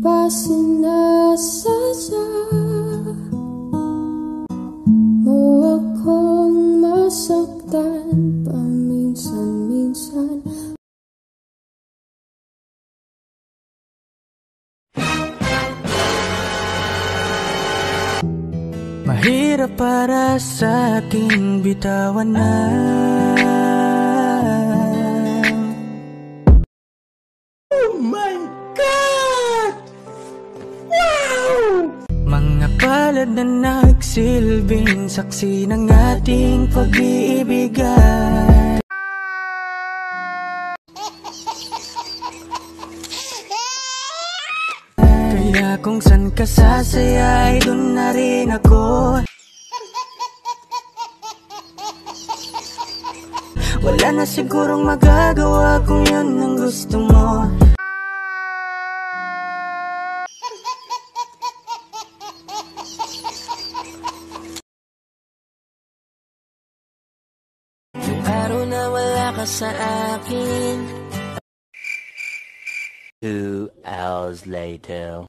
ba sinasadya mo akong masaktan paminsan-minsan? Mahirap para sa aking bitawan na oh my God! Wow! Mga palad na nagsilbing saksi ng ating pag-iibigan. Kaya kung san ka sasaya ay dun na rin ako. Wala na sigurong magagawa kung yun ang gusto mo. Yung araw na wala ka sa akin. 2 hours later.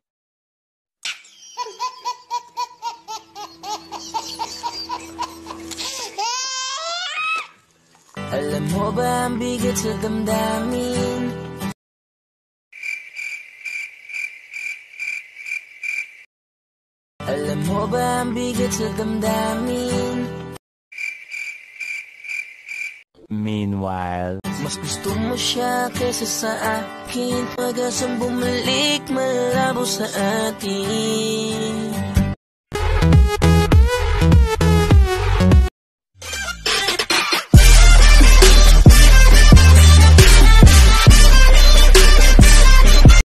Alam mo ba ang bigat sa damdamin? Alam mo ba ang bigat sa damdamin? Meanwhile, mas gusto mo siya kaysa sa akin. Pag-asang bumalik malabo sa atin.